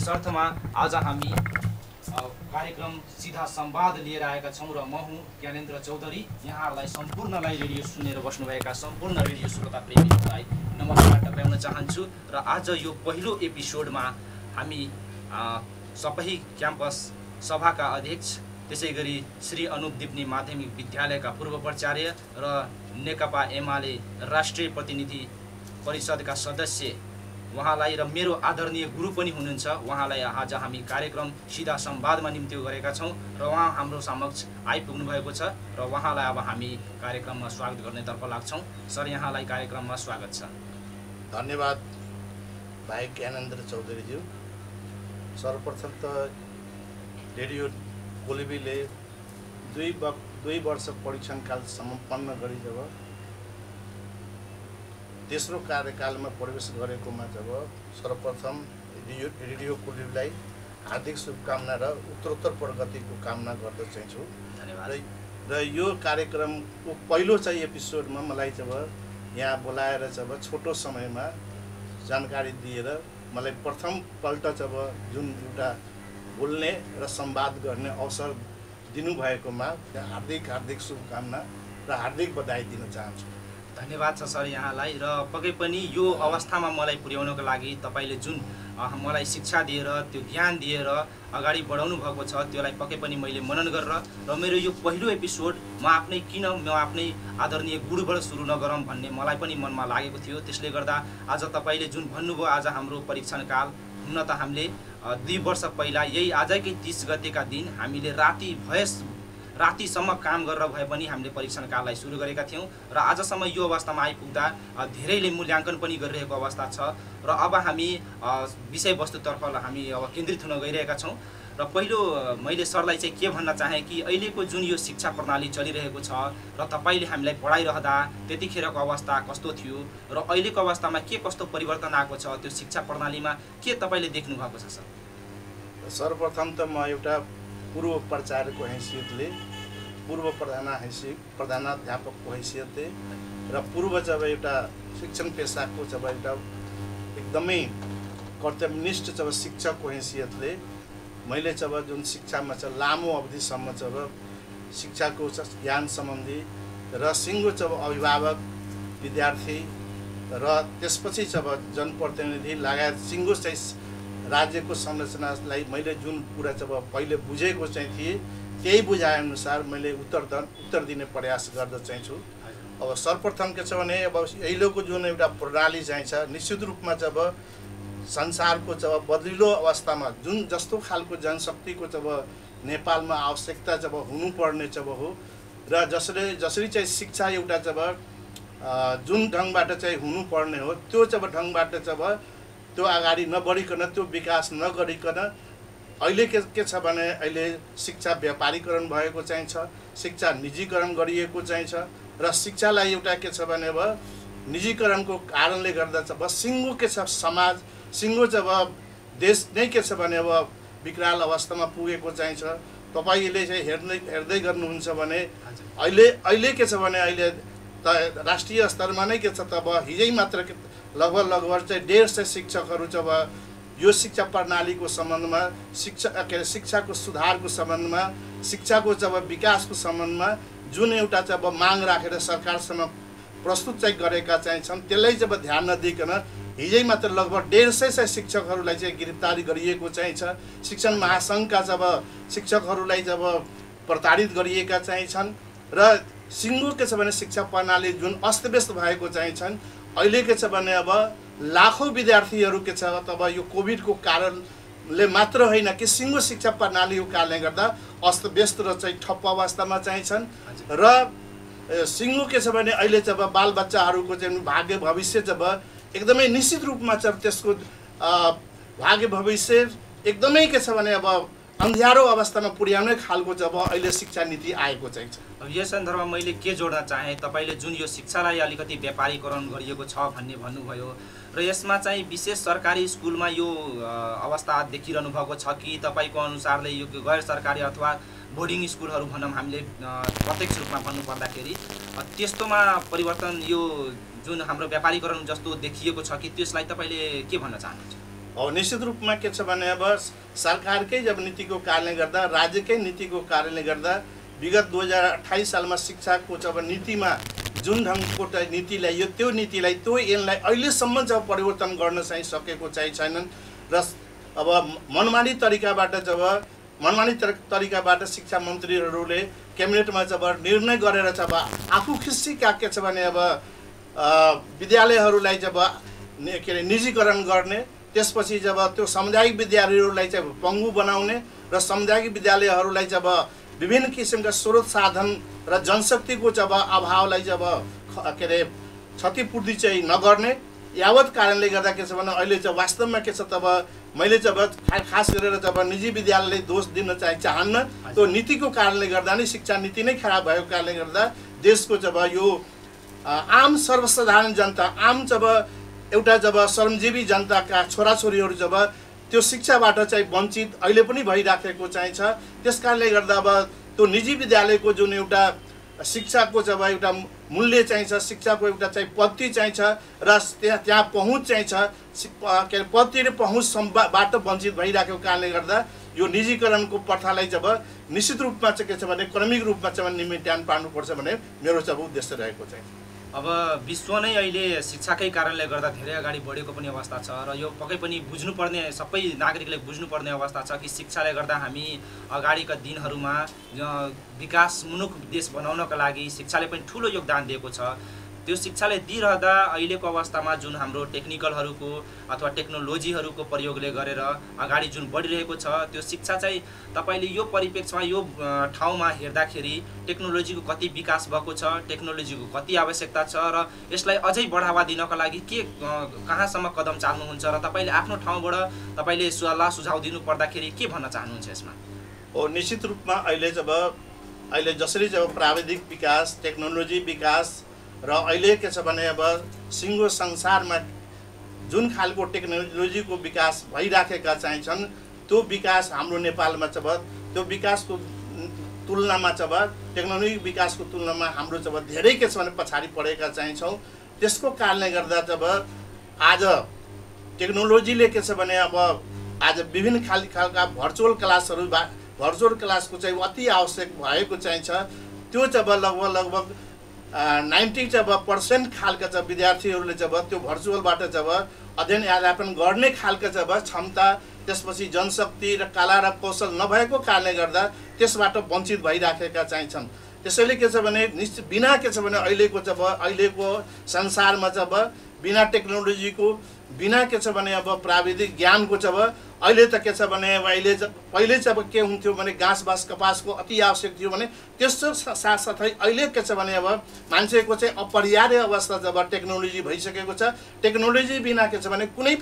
त्यसर्थमा आज हामी कार्यक्रम सीधा संवाद लिएर आएका छौं र म हुँ ज्ञानेन्द्र चौधरी। यहाँहरूलाई सम्पूर्णलाई रेडियो सुनेर बस्नुभएका सम्पूर्ण रेडियो श्रोता प्रेमीहरूलाई नमस्कार टक्राउन चाहन्छु। र आज यो पहिलो एपिसोडमा हामी सपही क्याम्पस सभाका अध्यक्ष, त्यसैगरी श्री अनुप दिप्नी माध्यमिक विद्यालयका पूर्व प्राचार्य र नेकपा एमाले राष्ट्रिय प्रतिनिधि परिषदका सदस्य उहाँलाई र मेरो आदरणीय गुरु पनि हुनुहुन्छ, उहाँलाई आज हामी कार्यक्रम सीधा संवादमा निम्ति गरेका छौं र उहाँ हाम्रो समक्ष आइपुग्नु भएको छ र उहाँलाई अब हामी कार्यक्रममा स्वागत गर्नेतर्फ लाग्छौं। सर, यहाँलाई कार्यक्रममा स्वागत छ। धन्यवाद भाइ ज्ञानेन्द्र चौधरीज्यू। सर्वप्रथम त रेडियो कोलेबीले दुई वर्ष परीक्षण काल सम्पन्न गरी जब तेस्रो कार्यकालमा प्रवेश गरेकोमा जब सर्वप्रथम रेडियो कोलेबीलाई हार्दिक शुभकामना र उत्तरोत्तर प्रगतिको कामना गर्दै छु। धन्यवाद। र यो कार्यक्रमको पहिलो चाहिँ एपिसोडमा मलाई जब यहाँ बोलाएर जब छोटो समयमा जानकारी दिएर मलाई प्रथम पल्ट जब जुन एउटा बोल्ने र संवाद गर्ने अवसर दिनुभएकोमा हार्दिक शुभकामना र हार्दिक बधाई दिन चाहन्छु। धन्यवाद छ सर यहाँलाई। र पक्कै पनि यो अवस्थामा मलाई पुर्याउनको लागि तपाईले जुन मलाई शिक्षा दिएर त्यो ज्ञान दिएर अगाडि बढाउनु भएको छ त्यसलाई पक्कै पनि मैले मनन गरेर र मेरो यो पहिलो एपिसोड म आफ्नै आदरणीय गुरुबाट सुरु नगरौँ भन्ने मलाई पनि मनमा लागेको थियो। त्यसले गर्दा आज तपाईले जुन भन्नुभयो आज हाम्रो परीक्षण काल हुन त हामीले 2 वर्ष पहिला यही आजकै 30 गतेका दिन हामीले रातिसम्म काम गरेर भए पनि हामीले परीक्षण काललाई सुरु गरेका थियौं र आजसम्म यो अवस्थामा आइपुग्दा धेरैले मूल्याङ्कन पनि गरिरहेको अवस्था छ र अब हामी विषयवस्तुतर्फ हामी अब केन्द्रित हुन गइरहेका छौं। र पहिलो मैले सरलाई चाहिँ के भन्न चाहे कि अहिलेको जुन यो शिक्षा प्रणाली चलिरहेको छ र तपाईले हामीलाई पढाइरहँदा त्यतिखेरको अवस्था कस्तो थियो र अहिलेको अवस्थामा के कस्तो परिवर्तन आएको छ, त्यो शिक्षा प्रणालीमा के तपाईले देख्नु भएको छ सर? सर्वप्रथम त म एउटा पूर्व प्राचार्यको हैसियतले, पूर्व प्रधानाध्यापकको हैसियतले र पूर्व जब एउटा शिक्षण पेसाको जब एउटा एकदमै कर्तव्यनिष्ठ जब शिक्षकको हैसियतले मैले जब जुन शिक्षामा चाहिँ लामो अवधिसम्म जब शिक्षाको ज्ञान सम्बन्धी र सिङ्गो जब अभिभावक विद्यार्थी र त्यसपछि जब जनप्रतिनिधि लगायत सिङ्गो चाहिँ राज्यको संरचनालाई मैले जुन कुरा जब पहिले बुझेको चाहिँ थिएँ त्यही बुझाएअनुसार मैले उत्तर दिने प्रयास गर्दै चाहिँ छु। अब सर्वप्रथम के छ भने अब अहिलेको जुन एउटा प्रणाली चाहिँ छ निश्चित रूपमा जब संसारको जब बदलिलो अवस्थामा जुन जस्तो खालको जनशक्तिको जब नेपालमा आवश्यकता जब हुनुपर्ने जब हो र जसरी चाहिँ शिक्षा एउटा जब जुन ढङ्गबाट चाहिँ हुनुपर्ने हो त्यो जब ढङ्गबाट जब त्यो अगाडि नबढिकन त्यो विकास नगरिकन अहिले के छ भने अहिले शिक्षा व्यापारीकरण भएको चाहिँ छ, शिक्षा निजीकरण गरिएको चाहिँ छ र शिक्षालाई एउटा के छ भने अब निजीकरणको कारणले गर्दा चाहिँ अब सिङ्गो के छ समाज, सिङ्गो जब देश नै के छ भने अब विकराल अवस्थामा पुगेको चाहिँ छ। तपाईले चाहिँ हेर्दै गर्नुहुन्छ भने अहिले के छ भने अहिले त राष्ट्रिय स्तरमा नै के छ त अब हिजै मात्र लगभग चाहिँ 150 शिक्षकहरू जब यो शिक्षा प्रणालीको सम्बन्धमा शिक्षाको सुधारको सम्बन्धमा शिक्षाको जब विकासको सम्बन्धमा जुन एउटा जब माग राखेर सरकारसँग प्रस्तुत चाहिँ गरेका चाहिँ छन् त्यसलाई जब ध्यान नदिकन हिजै मात्र लगभग 150 शिक्षकहरूलाई चाहिँ गिरफ्तारी गरिएको चाहिँ छ। शिक्षण महासङ्घका जब शिक्षकहरूलाई जब प्रताडित गरिएका चाहिँ छन् र सिङ्गो के छ भने शिक्षा प्रणाली जुन अस्तव्यस्त भएको चाहिँ छन्। अहिले के छ भने अब लाखौं विद्यार्थीहरू के छ तब यो कोभिडको कारणले मात्र होइन कि सिङ्गो शिक्षा प्रणालीको कारणले गर्दा अस्तव्यस्त र चाहिँ ठप्प अवस्थामा चाहिँ छन् र सिङ्गो के छ भने अहिले जब बालबच्चाहरूको चाहिँ भाग्य भविष्य जब एकदमै निश्चित रूपमा चाहिँ त्यसको भाग्य भविष्य एकदमै के छ भने अब अन्ध्यारो अवस्थामा पुर्याउने खालको जब अहिले शिक्षा नीति आएको चाहिँ छ। अब यस सन्दर्भमा मैले के जोड्न चाहे, तपाईले जुन यो शिक्षालाई अलिकति व्यापारीकरण गरिएको छ भन्ने भन्नुभयो र यसमा चाहिँ विशेष सरकारी स्कुलमा यो अवस्था देखिरहनु भएको छ कि तपाईको अनुसारले यो गैर सरकारी अथवा बोर्डिङ स्कुलहरू भनौँ हामीले प्रत्यक्ष रूपमा भन्नुपर्दाखेरि त्यस्तोमा परिवर्तन यो जुन हाम्रो व्यापारीकरण जस्तो देखिएको छ कि त्यसलाई तपाईले के भन्न चाहनुहुन्छ? अब निश्चित रूपमा के छ भने अब सरकारकै जब नीतिको कारणले गर्दा राज्यकै नीतिको कारणले गर्दा विगत 2028 सालमा शिक्षाको जब नीतिमा जुन ढङ्गको नीति ल्याइयो त्यो नीतिलाई त्यो ऐनलाई अहिलेसम्म जब परिवर्तन गर्न चाहिँ सकेको चाहिँ छैनन् र अब मनमानी तरिकाबाट शिक्षा मन्त्रीहरूले क्याबिनेटमा जब निर्णय गरेर जब आफू खुसीका के छ भने अब विद्यालयहरूलाई जब के अरे निजीकरण गर्ने त्यसपछि जब त्यो सामुदायिक विद्यालयहरूलाई चाहिँ पङ्गु बनाउने र सामुदायिक विद्यालयहरूलाई जब विभिन्न किसिमका स्रोत साधन र जनशक्तिको जब अभावलाई जब के अरे क्षतिपूर्ति चाहिँ नगर्ने यावत कारणले गर्दा के छ भने अहिले चाहिँ वास्तवमा के छ तब मैले जब खास गरेर जब निजी विद्यालयले दोष दिन चाहिँ चाहन्न त्यो नीतिको कारणले गर्दा नै शिक्षा नीति नै खराब भएको कारणले गर्दा देशको जब यो आम सर्वसाधारण जनता आम जब एउटा जब श्रमजीवी जनताका छोराछोरीहरू जब त्यो शिक्षाबाट चाहिँ वञ्चित अहिले पनि भइराखेको चाहिँ छ। त्यस कारणले गर्दा अब त्यो निजी विद्यालयको जुन एउटा शिक्षाको जब एउटा मूल्य चाहिँ छ, शिक्षाको एउटा चाहिँ पद्धति चाहिँ छ र त्यहाँ पहुँच चाहिँ छ, के अरे पद्धति र पहुँचबाट वञ्चित भइराखेको कारणले गर्दा यो निजीकरणको प्रथालाई जब निश्चित रूपमा चाहिँ के छ भने क्रमिक रूपमा चाहिँ निमित्यान पार्नुपर्छ भन्ने मेरो चाहिँ उद्देश्य रहेको चाहिँ। अब विश्व नै अहिले शिक्षाकै कारणले गर्दा धेरै अगाडि बढेको पनि अवस्था छ र यो पक्कै पनि बुझ्नुपर्ने सबै नागरिकले बुझ्नुपर्ने अवस्था छ कि शिक्षाले गर्दा हामी अगाडिका दिनहरूमा विकासमुख देश बनाउनका लागि शिक्षाले पनि ठुलो योगदान दिएको छ। त्यो शिक्षाले दिइरहँदा अहिलेको अवस्थामा जुन हाम्रो टेक्निकलहरूको अथवा टेक्नोलोजीहरूको प्रयोगले गरेर अगाडि जुन बढिरहेको छ त्यो शिक्षा चाहिँ तपाईले यो परिप्रेक्ष्यमा यो ठाउँमा हेर्दाखेरि टेक्नोलोजीको कति विकास भएको छ, टेक्नोलोजीको कति आवश्यकता छ र यसलाई अझै बढावा दिनका लागि के कहाँसम्म कदम चाल्नुहुन्छ र तपाईले आफ्नो ठाउँबाट तपाईले सल्लाह सुझाव दिनु पर्दाखेरि के भन्न चाहनुहुन्छ यसमा? निश्चित रूपमा अहिले जसरी जब प्राविधिक विकास, टेक्नोलोजी विकास र अहिले के छ भने अब सिङ्गो संसारमा जुन खालको टेक्नोलोजीको विकास भइराखेका चाहिँ छन् त्यो विकास हाम्रो नेपालमा जब त्यो विकासको तुलनामा जब टेक्नोलोजी विकासको तुलनामा हाम्रो जब धेरै के छ भने पछाडि परेका चाहिँ छौँ। त्यसको कारणले गर्दा जब आज टेक्नोलोजीले के छ भने अब आज विभिन्न खालका भर्चुअल क्लासको चाहिँ अति आवश्यक भएको चाहिँ छ। त्यो जब लगभग 90% खालका जब विद्यार्थीहरूले जब त्यो भर्चुअलबाट जब अध्ययन अध्यापन गर्ने खालका जब क्षमता, त्यसपछि जनशक्ति र कला र कौशल नभएको कारणले गर्दा त्यसबाट वञ्चित भइराखेका चाहिँ छन्। त्यसैले के छ भने बिना के छ भने अहिलेको संसारमा जब बिना टेक्नोलोजीको बिना के छ भने अब प्राविधिक ज्ञानको जब अहिले त के छ भने पहिले जब के हुन्थ्यो भने घाँस बाँस कपासको अति आवश्यक थियो भने त्यसको साथसाथै अहिले के छ भने अब मान्छेको चाहिँ अपरिहार्य अवस्था जब टेक्नोलोजी भइसकेको छ। टेक्नोलोजी बिना के छ भने कुनै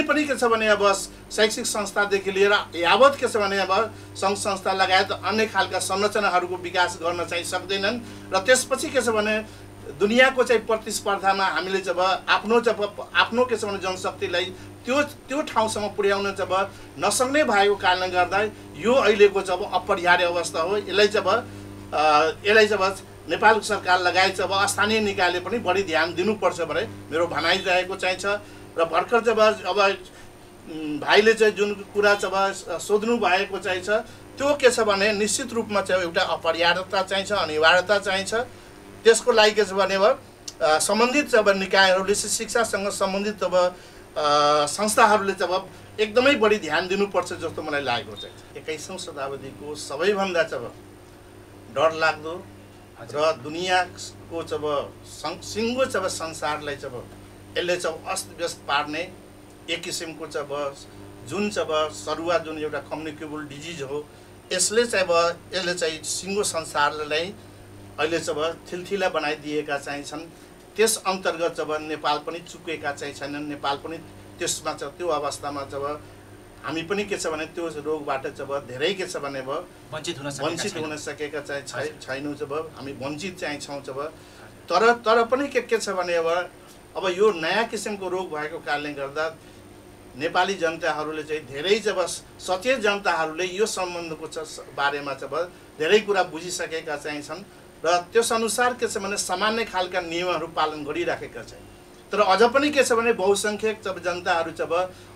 पनि के छ भने अब शैक्षिक संस्थादेखि लिएर यावत के छ भने अब सङ्घ संस्था लगायत अन्य खालका संरचनाहरूको विकास गर्न चाहिँ सक्दैनन् र त्यसपछि के छ भने दुनियाँको चाहिँ प्रतिस्पर्धामा हामीले जब आफ्नो के छ भने जनशक्तिलाई त्यो ठाउँसम्म पुर्याउन जब नसक्ने भएको कारणले गर्दा यो अहिलेको जब अपरिहार्य अवस्था हो। यसलाई जब नेपाल सरकार लगायत जब स्थानीय निकायले पनि बढी ध्यान दिनुपर्छ भने मेरो भनाइ रहेको चाहिँ छ। र भर्खर जब अब भाइले चाहिँ जुन कुरा जब सोध्नु भएको चाहिँ छ त्यो के छ भने निश्चित रूपमा चाहिँ एउटा अपरिहार्यता चाहिँ छ, अनिवार्यता चाहिँ छ। त्यसको लागि के छ भने अब सम्बन्धित जब निकायहरूले शिक्षासँग सम्बन्धित जब संस्थाहरूले जब एकदमै बढी ध्यान दिनुपर्छ जस्तो मलाई लागेको छ। 21औं शताब्दीको सबैभन्दा जब डरलाग्दो र दुनियाँको जब सिङ्गो जब संसारलाई जब यसले जब अस्तव्यस्त पार्ने एक किसिमको जब जुन जब सरुवा जुन एउटा कम्युनिकेबल डिजिज हो यसले चाहिँ सिङ्गो संसारलाई अहिले जब थिलथिला बनाइदिएका चाहिँ छन्। त्यस अन्तर्गत जब नेपाल पनि चुकेका चाहिँ छैनन्। नेपाल पनि त्यसमा त्यो अवस्थामा जब हामी पनि के छ भने त्यो रोगबाट जब धेरै के छ भने वञ्चित हुन सकेका चाहिँ छैनौँ। जब हामी वञ्चित चाहिँ छौँ जब तर पनि के छ भने अब यो नयाँ किसिमको रोग भएको कारणले गर्दा नेपाली जनताहरूले चाहिँ धेरै जब सचेत जनताहरूले यो सम्बन्धको बारेमा जब धेरै कुरा बुझिसकेका चाहिँ छन् र त्यस अनुसार के छ भने सामान्य खालका नियमहरू पालन गरिराखेका छन्। तर अझ पनि के छ भने बहुसङ्ख्यक जब जनताहरू जब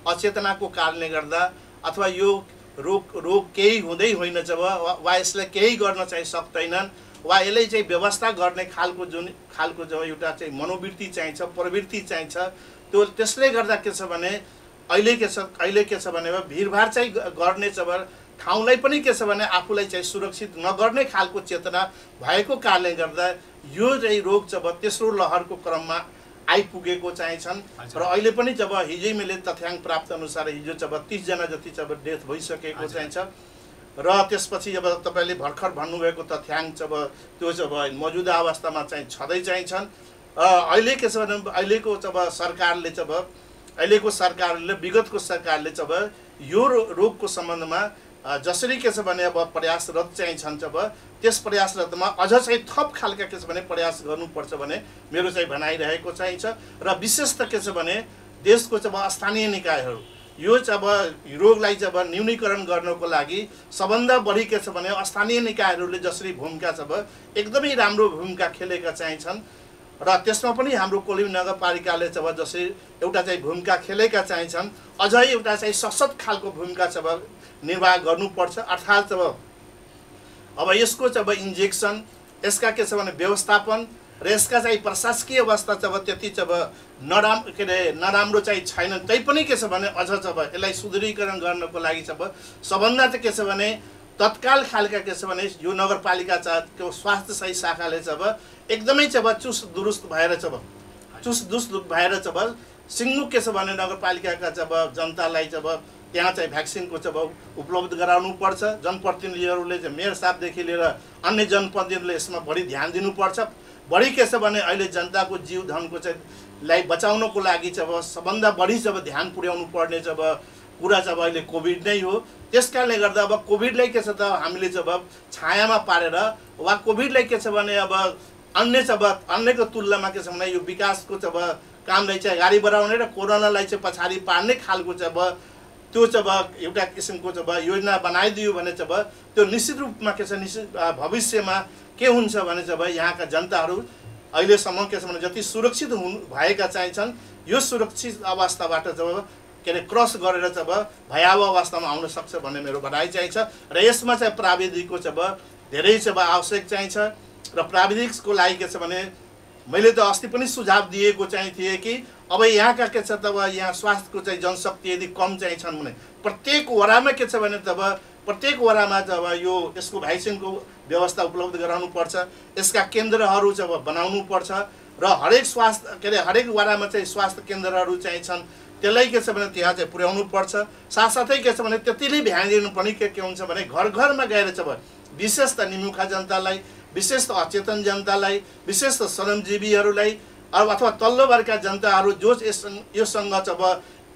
अचेतनाको कारणले गर्दा अथवा यो रोग केही हुँदै होइन जब वा यसलाई केही गर्न चाहिँ सक्दैनन् वा यसले चाहिँ व्यवस्था गर्ने खालको जब एउटा चाहिँ मनोवृत्ति चाहिन्छ, प्रवृत्ति चाहिन्छ, त्यो त्यसले गर्दा के छ भने अहिले के छ भने भिडभाड चाहिँ गर्ने जब ठाउँलाई पनि के छ भने आफूलाई चाहिँ सुरक्षित नगर्ने खालको चेतना भएको कारणले गर्दा यो चाहिँ रोग जब तेस्रो लहरको क्रममा आइपुगेको चाहिन्छन्। र अहिले पनि जब हिजै मैले तथ्याङ्क प्राप्त अनुसार हिजो जब 30 जना जति जब डेथ भइसकेको चाहिन्छ र त्यसपछि अब तपाईले भर्खर भन्नुभएको तथ्याङ्क जब त्यो जब मौजुदा अवस्थामा चाहिँ छँदै चाहिन्छन्। अहिले के छ भने अहिलेको जब सरकारले जब अहिलेको सरकारले विगतको सरकारले जब यो रोगको सम्बन्धमा जसरी के छ भने अब प्रयासरत चाहिन्छन् जब त्यस प्रयासरतमा अझ चाहिँ थप खालका के छ भने प्रयास गर्नुपर्छ भने मेरो चाहिँ भनाइरहेको चाहिन्छ। र विशेष त के छ भने देशको जब स्थानीय निकायहरू यो जब रोगलाई जब न्यूनीकरण गर्नको लागि सबभन्दा बढी के छ भने स्थानीय निकायहरूले जसरी भूमिका जब एकदमै राम्रो भूमिका खेलेका चाहिन्छन् र त्यसमा पनि हाम्रो कोल्मी नगरपालिकाले जब जसरी एउटा चाहिँ भूमिका खेलेका चाहिन्छन् अझै एउटा चाहिँ सशक्त खालको भूमिका जब निर्वाह गर्नुपर्छ। अर्थात् जब अब यसको जब इन्जेक्सन यसका के छ भने व्यवस्थापन र यसका चाहिँ प्रशासकीय अवस्था जब त्यति जब नराम्रो चाहिँ छैन तैपनि के छ भने अझ जब यसलाई सुदृढीकरण गर्नको लागि जब सबभन्दा त के छ भने तत्काल खालका के छ भने यो नगरपालिका को स्वास्थ्य सही शाखाले जब एकदमै जब चुस्त दुरुस्त भएर जब सिङ्गो के छ भने नगरपालिकाका जब जनतालाई जब त्यहाँ चाहिँ भ्याक्सिनको जब उपलब्ध गराउनु पर्छ। जनप्रतिनिधिहरूले चाहिँ मेयर साहबदेखि लिएर अन्य जनप्रतिनिधिहरूले यसमा बढी ध्यान दिनुपर्छ। बढी के छ भने अहिले जनताको जीव धनको चाहिँ लाई बचाउनको लागि जब सबभन्दा बढी जब ध्यान पुर्याउनु पर्ने जब कुरा जब अहिले कोभिड नै हो। त्यसकारणले गर्दा अब कोभिडलाई के छ त हामीले जब छायामा पारेर वा कोभिडलाई के छ भने अब अन्यको तुलनामा के छ भने यो विकासको जब कामलाई चाहिँ अगाडि बढाउने र कोरोनालाई चाहिँ पछाडि पार्ने खालको जब त्यो जब एउटा किसिमको जब योजना बनाइदियो भने जब त्यो निश्चित रूपमा के छ भविष्यमा के हुन्छ भने जब यहाँका जनताहरू अहिलेसम्म के छ भने जति सुरक्षित भएका चाहिन्छन् यो सुरक्षित अवस्थाबाट जब के अरे क्रस गरेर जब भयावह अवस्थामा आउन सक्छ भन्ने मेरो भनाइ चाहिन्छ। र यसमा चाहिँ प्राविधिकको जब धेरै जब आवश्यक चाहिन्छ र प्राविधिकको लागि के छ भने मैले त अस्ति पनि सुझाव दिएको चाहिँ थिएँ कि अब यहाँका के छ तब यहाँ स्वास्थ्यको चाहिँ जनशक्ति यदि कम चाहिँ छन् भने प्रत्येक वडामा के छ भने तब प्रत्येक वडामा जब यो यसको भ्याक्सिनको व्यवस्था उपलब्ध गराउनुपर्छ। यसका केन्द्रहरू जब बनाउनुपर्छ र हरेक स्वास्थ्य के अरे हरेक वडामा चाहिँ स्वास्थ्य केन्द्रहरू चाहिँ छन् त्यसलाई के छ भने त्यहाँ चाहिँ पुर्याउनु पर्छ। साथसाथै के छ भने त्यतिले ध्यान दिनु पनि के हुन्छ भने घर घरमा गएर जब विशेष त निमुखा जनतालाई, विशेष त अचेतन जनतालाई, विशेष त श्रमजीवीहरूलाई अथवा तल्लो वर्गका जनताहरू जो योसँग जब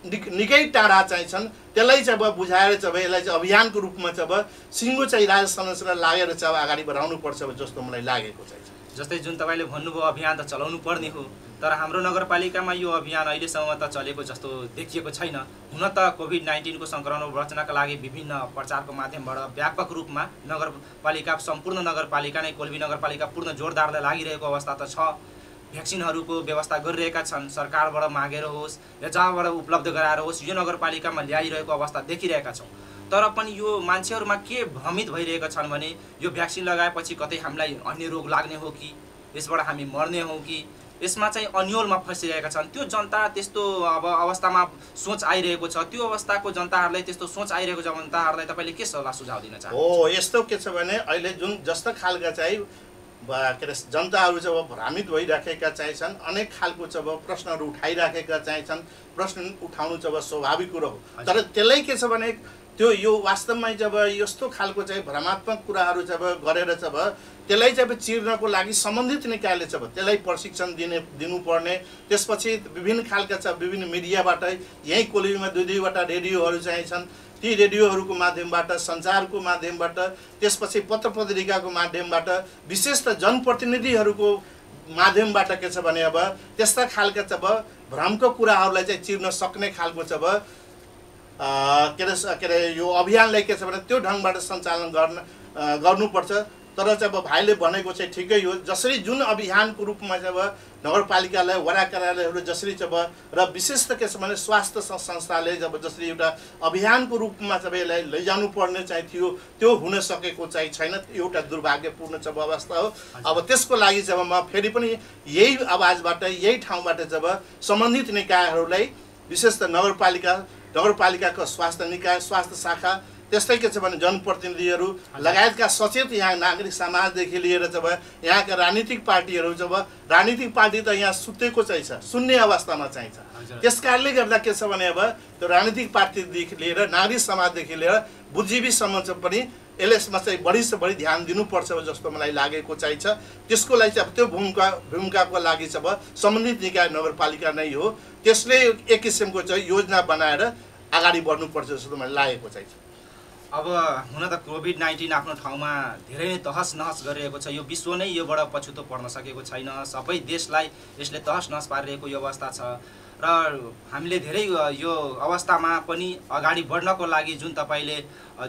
निकै टाढा चाहिन्छन् त्यसलाई जब बुझाएर जब यसलाई चाहिँ अभियानको रूपमा जब सिङ्गो चाहिँ राज्य संरचना लागेर जब अगाडि बढाउनुपर्छ जस्तो मलाई लागेको छ। जस्तै जुन तपाईँले भन्नुभयो अभियान त चलाउनु पर्ने हो, तर हाम्रो नगरपालिकामा यो अभियान अहिलेसम्म त चलेको जस्तो देखिएको छैन। हुन त कोभिड-19 को सङ्क्रमण बच्नका लागि विभिन्न प्रचारको माध्यमबाट व्यापक रूपमा नगरपालिका सम्पूर्ण नगरपालिका नै कोल्मी नगरपालिका पूर्ण जोरदारले लागिरहेको अवस्था त छ। भ्याक्सिनहरूको व्यवस्था गरिरहेका छन्, सरकारबाट मागेर होस् या जहाँबाट उपलब्ध गराएर होस् यो नगरपालिकामा ल्याइरहेको अवस्था देखिरहेका छौँ। तर पनि यो मान्छेहरूमा के भ्रमित भइरहेका छन् भने यो भ्याक्सिन लगाएपछि कतै हामीलाई अन्य रोग लाग्ने हो कि यसबाट हामी मर्ने हो कि यसमा चाहिँ अन्योलमा फसिरहेका छन्। त्यो जनता त्यस्तो अब अवस्थामा सोच आइरहेको छ। त्यो अवस्थाको जनताहरूलाई त्यस्तो सोच आइरहेको जनताहरूलाई तपाईँले के सल्लाह सुझाव दिन चाहनुहुन्छ? हो यस्तो के छ भने अहिले जुन जस्तो खालका चाहिँ के अरे जनताहरू जब भ्रमित भइराखेका चाहिन्छन्, अनेक खालको जब प्रश्नहरू उठाइराखेका चाहिन्छन्। प्रश्न उठाउनु जब स्वाभाविक कुरो हो, तर त्यसलाई के छ भने त्यो यो वास्तवमै जब यस्तो खालको चाहिँ भ्रमात्मक कुराहरू जब गरेर जब त्यसलाई जब चिर्नको लागि सम्बन्धित निकायले जब त्यसलाई प्रशिक्षण दिनुपर्ने। त्यसपछि विभिन्न खालका छ विभिन्न मिडियाबाट यहीँ कोल्मीमा दुईवटा रेडियोहरू चाहिँ छन्, ती रेडियोहरूको माध्यमबाट सञ्चारको माध्यमबाट त्यसपछि पत्र पत्रिकाको माध्यमबाट विशेष त जनप्रतिनिधिहरूको माध्यमबाट के छ भने अब त्यस्ता खालका जब भ्रमको कुराहरूलाई चाहिँ चिर्न सक्ने खालको जब के अरे यो अभियानलाई के छ भने त्यो ढङ्गबाट सञ्चालन गर्नुपर्छ। तर चाहिँ अब भाइले भनेको चाहिँ ठिकै हो। जसरी जुन अभियानको रूपमा चाहिँ अब नगरपालिकालाई वडा कार्यालयहरू जसरी चाहिँ अब र विशेष त के छ भने स्वास्थ्य संस्थाले जब जसरी एउटा अभियानको रूपमा चाहिँ यसलाई लैजानु पर्ने चाहिँ थियो त्यो हुन सकेको चाहिँ छैन। एउटा दुर्भाग्यपूर्ण चाहिँ अवस्था हो। अब त्यसको लागि जब म फेरि पनि यही आवाजबाट यही ठाउँबाट जब सम्बन्धित निकायहरूलाई विशेष त नगरपालिकाको स्वास्थ्य निकाय स्वास्थ्य शाखा त्यस्तै के छ भने जनप्रतिनिधिहरू लगायतका सचेत यहाँ नागरिक समाजदेखि लिएर जब यहाँका राजनीतिक पार्टीहरू जब राजनीतिक पार्टी त यहाँ सुतेको चाहिँ छ सुन्ने अवस्थामा चाहिँ छ। त्यस कारणले गर्दा के छ भने अब त्यो राजनीतिक पार्टीदेखि लिएर नागरिक समाजदेखि लिएर बुद्धिजीवीसम्म पनि यसमा चाहिँ बढी से बढी ध्यान दिनुपर्छ जस्तो मलाई लागेको चाहिँ छ। त्यसको लागि चाहिँ अब त्यो भूमिकाको लागि चाहिँ अब सम्बन्धित निकाय नगरपालिका नै हो। त्यसले एक किसिमको चाहिँ योजना बनाएर अगाडि बढ्नुपर्छ जस्तो मलाई लागेको चाहिँ छ। अब हुन त कोभिड-19 आफ्नो ठाउँमा धेरै नै तहस नहस गरिरहेको छ। यो विश्व नै योबाट पछुतो पर्न सकेको छैन। सबै देशलाई यसले तहस नहस पारिरहेको यो अवस्था छ र हामीले धेरै यो अवस्थामा पनि अगाडि बढ्नको लागि जुन तपाईले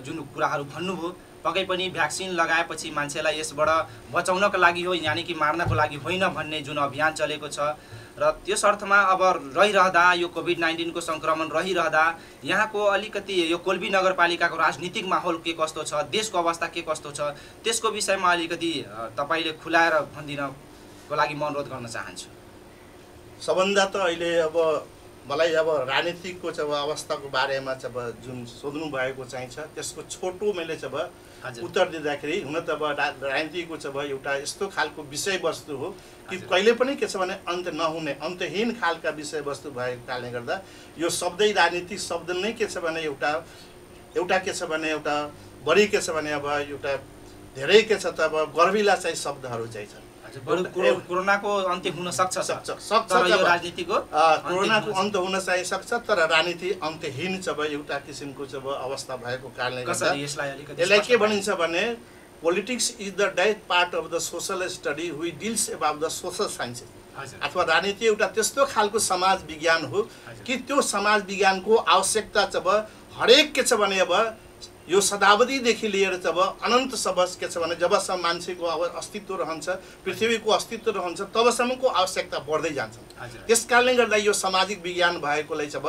जुन कुराहरू भन्नुभयो पक्कै पनि भ्याक्सिन लगाएपछि मान्छेलाई यसबाट बचाउनको लागि हो यानी कि मार्नको लागि होइन भन्ने जुन अभियान चलेको छ र त्यस अर्थमा अब रहिरहँदा यो कोभिड-19 को संक्रमण रहिरहँदा यहाँको अलिकति यो कोल्बी नगरपालिकाको राजनीतिक माहौल के कस्तो छ देशको अवस्था के कस्तो छ त्यसको विषयमा अलिकति तपाईले खुलाएर भनिदिनको लागि म अनुरोध गर्न चाहन्छु। सबभन्दा त अहिले अब मलाई अब राजनीतिकको चाहिँ अवस्थाको बारेमा चाहिँ जुन सोध्नु भएको चाहिँ छ त्यसको छोटो मैले चाहिँ उत्तर दिँदाखेरि हुन त अब राजनीतिको चाहिँ एउटा यस्तो खालको विषयवस्तु हो कि कहिले पनि के छ भने अन्त नहुने अन्तहीन खालका विषयवस्तु भएको कारणले गर्दा यो शब्दै राजनीतिक शब्द नै के छ भने एउटा के छ भने एउटा बढी के छ भने अब एउटा धेरै के छ त अब गर्विला चाहिँ शब्दहरू चाहिँ छन्। कोरोनाको अन्त्य हुन सक्छ तर यो राजनीतिको कोरोनाको अन्त हुन चाहिँ सक्छ तर राजनीति अन्त्यहीन चाहिँ एउटा किसिमको चाहिँ अवस्था भएको कारणले गर्दा यसलाई के भनिन्छ भने politics is the death part of the social study which deals about the social sciences अथवा राजनीति एउटा त्यस्तो खालको समाज विज्ञान हो कि त्यो समाज विज्ञानको आवश्यकता चाहिँ हरेक के छ भने अब यो शताब्दीदेखि लिएर जब अनन्त सबस के छ भने जबसम्म मान्छेको अस्तित्व रहन्छ पृथ्वीको अस्तित्व रहन्छ तबसम्मको आवश्यकता बढ्दै जान्छ। त्यसकारणले गर्दा यो सामाजिक विज्ञान भएकोलाई जब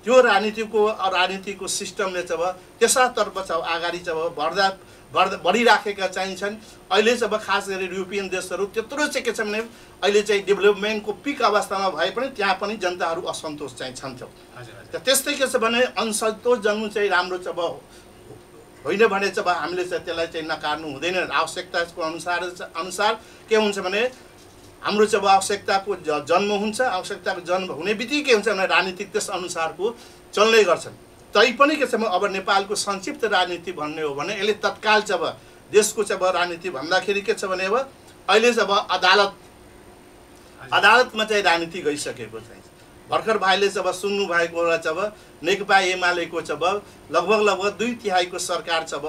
त्यो राजनीतिको सिस्टमले जब त्यसतर्फ चाहिँ अगाडि चाहिँ बढिराखेका चाहिन्छन्। अहिले जब खास गरी युरोपियन देशहरू त्यत्रो चाहिँ के छ भने अहिले चाहिँ डेभलपमेन्टको पिक अवस्थामा भए पनि त्यहाँ पनि जनताहरू असन्तोष चाहिँ छन्। त्यस्तै के छ भने असन्तोष जन्मनु चाहिँ राम्रो चाहिँ होइन भने चाहिँ हामीले चाहिँ त्यसलाई चाहिँ नकार्नु हुँदैन। आवश्यकताको अनुसार के हुन्छ भने हाम्रो चाहिँ आवश्यकताको जन्म हुन्छ आवश्यकताको जन्म हुने बित्तिकै के हुन्छ भने राजनीतिक त्यस अनुसारको चल्ने गर्छन्। तैपनि के छ भने अब नेपालको संक्षिप्त राजनीति भन्ने हो भने यसले तत्काल चाहिँ देशको चाहिँ राजनीति भन्दाखेरि के छ भने अब अहिले चाहिँ अदालतमा चाहिँ राजनीति गइसकेको छ। भर्खर भाइले जब सुन्नु भएको र जब नेकपा एमालेको जब लगभग 2/3 सरकार जब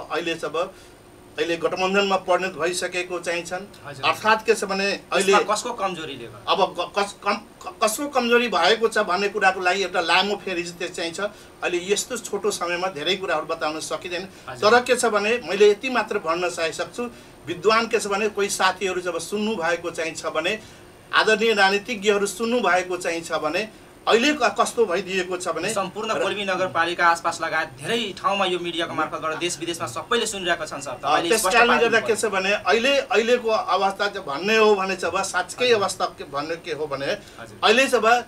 अहिले गठबन्धनमा परिणत भइसकेको चाहिँ छन्। अर्थात् के छ भने अहिले कसको कमजोरीले अब कसको कमजोरी भएको छ भन्ने कुराको लागि एउटा लामो फेरिज चाहिँ छ। अहिले यस्तो छोटो समयमा धेरै कुराहरू बताउन सकिँदैन तर के छ भने मैले यति मात्र भन्न सक्छु विद्वान के छ भने कोही साथीहरू जब सुन्नु भएको चाहिँ छ भने आदरणीय राजनीतिज्ञहरू सुन्नु भएको चाहिँ छ भने अहिले कस्तो भइदिएको छ भने सम्पूर्ण कोल्बी नगरपालिका आसपास लगायत धेरै ठाउँमा यो मिडियाको मार्फतबाट देश विदेशमा सबैले सुनिरहेका छन् सर। त्यसकारणले गर्दा के छ भने अहिलेको अवस्था चाहिँ भन्ने हो भने चाहिँ साँच्चै अवस्था भन्ने के हो भने अहिले चाहिँ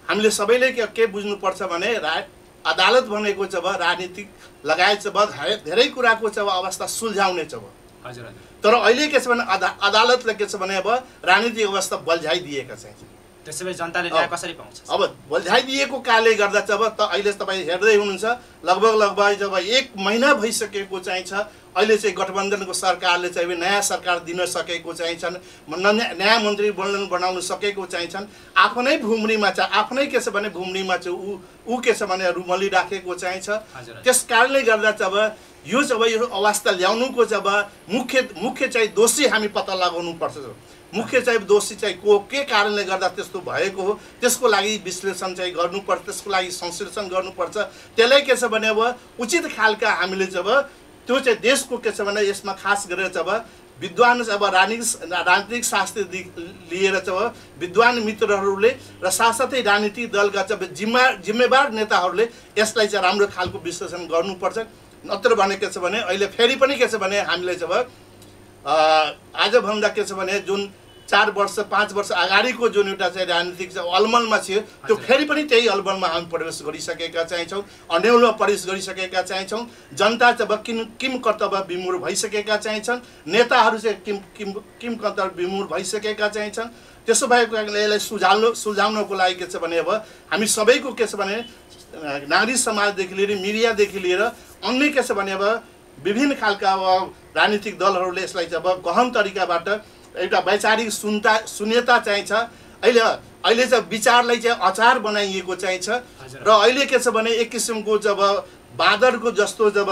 हामीले सबैले के बुझ्नुपर्छ भने अदालत भनेको चाहिँ राजनीतिक लगायत चाहिँ धेरै कुराको चाहिँ अवस्था सुल्झाउने चाहिँ तर अहिले के छ भने अदालतले के छ भने अब राजनीतिक अवस्था बल्झाइदिएका चाहिँ त्यसैले जनताले न्याय कसरी पाउँछ अब बल्झाइदिएको कारणले गर्दा जब अहिले तपाईँ हेर्दै हुनुहुन्छ लगभग जब 1 महिना भइसकेको चाहिँ छ अहिले चाहिँ गठबन्धनको सरकारले चाहिँ नयाँ सरकार दिन सकेको चाहिँ छन् नयाँ मन्त्री बनाउन सकेको चाहिँ छन्। आफ्नै भूमिमा चाहिँ आफ्नै के छ भने भूमिमा चाहिँ ऊ के छ भने रुमली राखेको चाहिँ छ। त्यस कारणले गर्दा चाहिँ यो अवस्था ल्याउनुको जब मुख्य चाहिँ दोषी हामी पत्ता लगाउनु पर्छ। मुख्य चाहिँ दोषी चाहिँ के कारणले गर्दा त्यस्तो भएको हो त्यसको लागि विश्लेषण चाहिँ गर्नुपर्छ त्यसको लागि संश्लेषण गर्नुपर्छ। त्यसलाई के छ भने अब उचित खालका हामीले जब त्यो चाहिँ देशको के छ भने यसमा खास गरेर जब विद्वान अब राजनीतिक शास्त्र लिएर चाहिँ विद्वान मित्रहरूले र साथसाथै राजनीतिक दलका चाहिँ जिम्मेवार नेताहरूले यसलाई चाहिँ राम्रो खालको विश्लेषण गर्नुपर्छ। नत्र भने के छ भने अहिले फेरि पनि के छ भने हामीले चाहिँ आजभन्दा के छ भने जुन 4 वर्ष 5 वर्ष अगाडिको जुन एउटा चाहिँ राजनीतिक चाहिँ अलमलमा थियो त्यो फेरि पनि त्यही अलमलमा हामी प्रवेश गरिसकेका चाहिन्छौँ, अन्यलमा प्रवेश गरिसकेका चाहिन्छौँ। जनता चाहिँ किम कर्तव्य विमूढ भइसकेका चाहिन्छन्, नेताहरू चाहिँ किम कर्तव्य विमूढ भइसकेका चाहिन्छन्। त्यसो भएको कारणले यसलाई सुल्झाउनको लागि के छ भने अब हामी सबैको के छ भने नागरिक समाजदेखि लिएर मिडियादेखि लिएर अन्य के छ भने अब विभिन्न खालका अब राजनीतिक दलहरूले यसलाई चाहिँ अब गहन तरिकाबाट एउटा वैचारिक शून्यता चाहिन्छ। अहिले चाहिँ विचारलाई चाहिँ अचार बनाइएको चाहिन्छ र अहिले के छ भने एक किसिमको जब बाँदरको जस्तो जब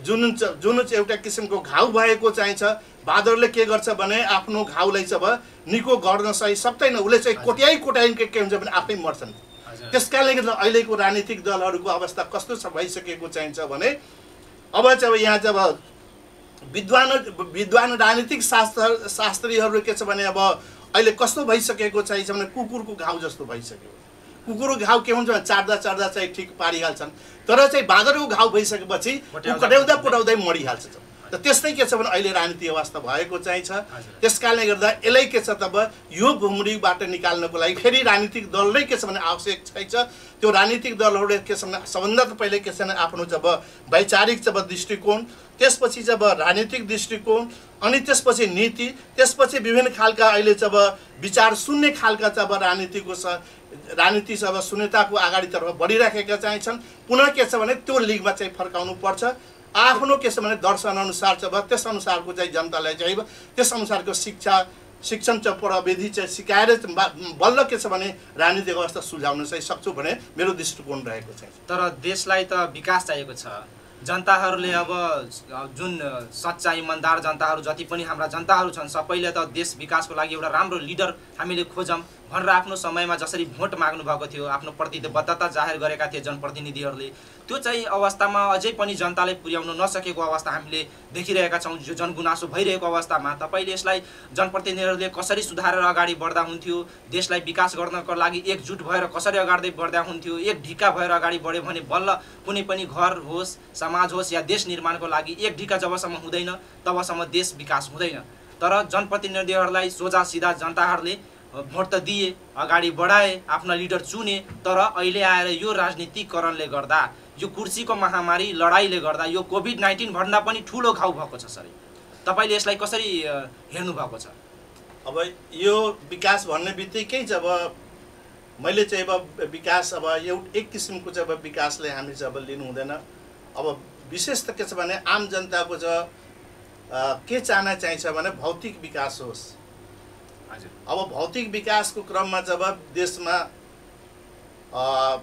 जुन एउटा किसिमको घाउ भएको चाहिन्छ, बाँदरले के गर्छ भने आफ्नो घाउलाई चाहिँ निको गर्न सही सक्दैन, उसले चाहिँ कोट्याइ के हुन्छ भने आफै मर्छन्। त्यस कारणले गर्दा अहिलेको राजनीतिक दलहरूको अवस्था कस्तो छ भइसकेको चाहिन्छ भने अब चाहिँ यहाँ चाहिँ विद्वान राजनीतिक शास्त्रीहरू के छ भने अब अहिले कस्तो भइसकेको चाहिन्छ भने कुकुरको घाउ जस्तो भइसक्यो। कुकुरको घाउ के हुन्छ भने चाट्दा चाहिँ ठिक पारिहाल्छन्, तर चाहिँ बाँदरको घाउ भइसकेपछि पुर्याउँदै मरिहाल्छ। त त्यस्तै के छ भने अहिले राजनीतिक अवस्था भएको चाहिन्छ। त्यस कारणले गर्दा यसलाई के छ तब यो भुमरीबाट निकाल्नको लागि फेरि राजनीतिक दल नै के छ भने आवश्यक चाहिन्छ। त्यो राजनीतिक दलहरूले के छ भने सबभन्दा त पहिले के छ भने आफ्नो जब वैचारिक जब दृष्टिकोण, त्यसपछि जब राजनीतिक दृष्टिकोण, अनि त्यसपछि नीति, त्यसपछि विभिन्न खालका अहिले जब विचार सुन्ने खालका जब राजनीति जब शून्यताको अगाडितर्फ बढिराखेका चाहिन्छन्। पुनः के छ भने त्यो लिगमा चाहिँ फर्काउनु पर्छ। आफ्नो के छ भने दर्शन अनुसार चाहिँ त्यस अनुसारको चाहिँ जनतालाई चाहिँ त्यस अनुसारको शिक्षण चाहिँ प्रविधि चाहिँ सिकाएर बल्ल के छ भने राजनीतिक अवस्था सुल्झाउन चाहिँ सक्छु भने मेरो दृष्टिकोण रहेको छ। तर देशलाई त विकास चाहिएको छ। जनताहरूले अब जुन सच्चा इमान्दार जनताहरू जति पनि हाम्रा जनताहरू छन् सबैले त देश विकासको लागि एउटा राम्रो लिडर हामीले खोजौँ भनेर आफ्नो समयमा जसरी भोट माग्नु भएको थियो, आफ्नो प्रतिबद्धता जाहेर गरेका थिए जनप्रतिनिधिहरूले, त्यो चाहिँ अवस्थामा अझै पनि जनताले पुर्याउन नसकेको अवस्था हामीले देखिरहेका छौँ। जो जनगुनासो भइरहेको अवस्थामा तपाईँले यसलाई जनप्रतिनिधिहरूले कसरी सुधारेर अगाडि बढ्दा हुन्थ्यो, देशलाई विकास गर्नको लागि एकजुट भएर कसरी अगाडि बढ्दा हुन्थ्यो, एक ढिका भएर अगाडि बढ्यो भने बल्ल कुनै पनि घर होस्, समाज होस् या देश निर्माणको लागि एक ढिका जबसम्म हुँदैन तबसम्म देश विकास हुँदैन। तर जनप्रतिनिधिहरूलाई सोझा सिधा जनताहरूले भोट त दिए, अगाडि बढाए, आफ्ना लिडर चुने, तर अहिले आएर यो राजनीतिकरणले गर्दा, यो कुर्सीको महामारी लडाइँले गर्दा यो कोभिड-19 भन्दा पनि ठुलो घाउ भएको छ। सर तपाईँले यसलाई कसरी हेर्नु भएको छ? अब यो विकास भन्ने बित्तिकै जब मैले चाहिँ अब विकास अब एक किसिमको चाहिँ अब विकासले हामी चाहिँ अब लिनु हुँदैन। अब विशेष त के छ भने आम जनताको चाहिँ के चाहना चाहिन्छ भने भौतिक विकास होस्। अब भौतिक विकासको क्रममा जब देशमा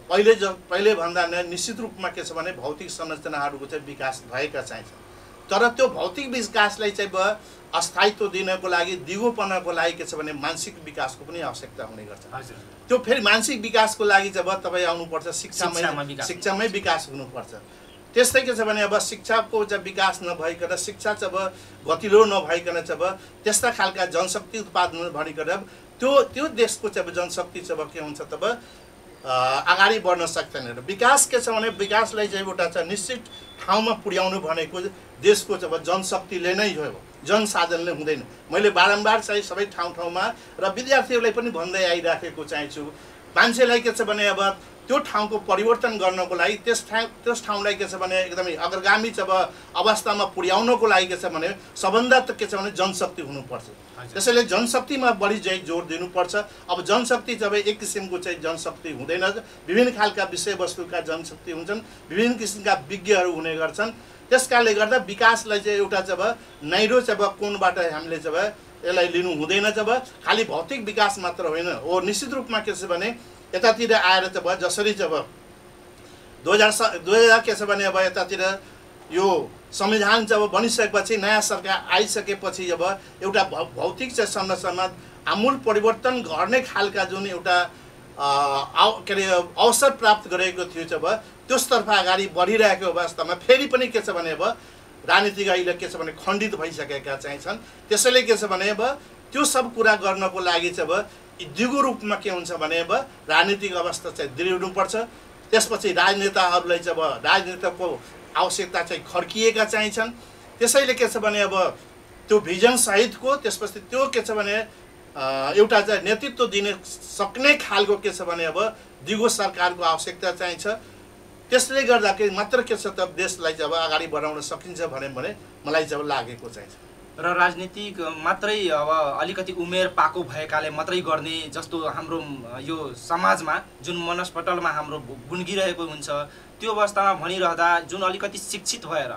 पहिले भन्दा निश्चित रूपमा के छ भने भौतिक संरचनाहरूको चाहिँ विकास भएका चाहिन्छ। तर त्यो भौतिक विकासलाई चाहिँ अस्थायित्व दिनको लागि, दिगोपनको लागि के छ भने मानसिक विकासको पनि आवश्यकता हुने गर्छ। त्यो फेरि मानसिक विकासको लागि जब तपाईँ आउनुपर्छ शिक्षामै विकास हुनुपर्छ। त्यस्तै के छ भने अब शिक्षाको जब विकास नभइकन, शिक्षा जब गतिलो नभइकन जब त्यस्ता खालका जनशक्ति उत्पादन भनिकन त्यो देशको चाहिँ जनशक्ति जब के हुन्छ तब अगाडि बढ्न सक्दैन। र विकास के छ भने विकासलाई चाहिँ एउटा चाहिँ निश्चित ठाउँमा पुर्याउनु भनेको देशको चाहिँ जनशक्तिले नै हो, जनसाधनले हुँदैन। मैले बारम्बार चाहिँ सबै ठाउँमा र विद्यार्थीहरूलाई पनि भन्दै आइराखेको चाहन्छु, मान्छेलाई के छ भने अब त्यो ठाउँको परिवर्तन गर्नको लागि त्यस ठाउँलाई के छ भने एकदमै अग्रगामी जब अवस्थामा पुर्याउनको लागि के छ भने सबभन्दा त के छ भने जनशक्ति हुनुपर्छ। त्यसैले जनशक्तिमा बढी चाहिँ जोड दिनुपर्छ। अब जनशक्ति जब एक किसिमको चाहिँ जनशक्ति हुँदैन, विभिन्न खालका विषयवस्तुका जनशक्ति हुन्छन्, विभिन्न किसिमका विज्ञहरू हुने गर्छन्। त्यसकारणले गर्दा विकासलाई चाहिँ एउटा जब नैरो जब कोणबाट हामीले जब यसलाई लिनु हुँदैन, जब खालि भौतिक विकास मात्र होइन हो। निश्चित रूपमा के छ भने यतातिर आएर जब जसरी जब 2000 के छ भने अब यतातिर यो संविधान जब बनिसकेपछि, नयाँ सरकार आइसकेपछि जब एउटा भौतिक चाहिँ संरचनामा आमूल परिवर्तन गर्ने खालका जुन एउटा के अरे अवसर प्राप्त गरेको थियो जब त्यसतर्फ अगाडि बढिरहेको अवस्थामा फेरि पनि के छ भने अब राजनीतिक अहिले के छ भने खण्डित भइसकेका चाहिँ छन्। त्यसैले के छ भने अब त्यो सब कुरा गर्नको लागि चाहिँ अब दिगो रूपमा के हुन्छ भने अब राजनीतिक अवस्था चाहिँ दृढ हुनुपर्छ। त्यसपछि राजनेताहरूलाई चाहिँ अब राजनेताको आवश्यकता चाहिँ खर्किएका चाहिँ छन्। त्यसैले के छ भने अब त्यो भिजन सहितको त्यसपछि त्यो के छ भने एउटा चाहिँ नेतृत्व दिन सक्ने खालको के छ भने अब दिगो सरकारको आवश्यकता चाहिन्छ। त्यसले गर्दाखेरि मात्र के छ त देशलाई चाहिँ अब अगाडि बढाउन सकिन्छ भने मलाई चाहिँ लागेको चाहिन्छ। र राजनीतिक मात्रै अब अलिकति उमेर पाको भएकाले मात्रै गर्ने जस्तो हाम्रो यो समाजमा जुन मनस्पटलमा हाम्रो गुन्गिरहेको हुन्छ, त्यो अवस्थामा भनिरहँदा जुन अलिकति शिक्षित भएर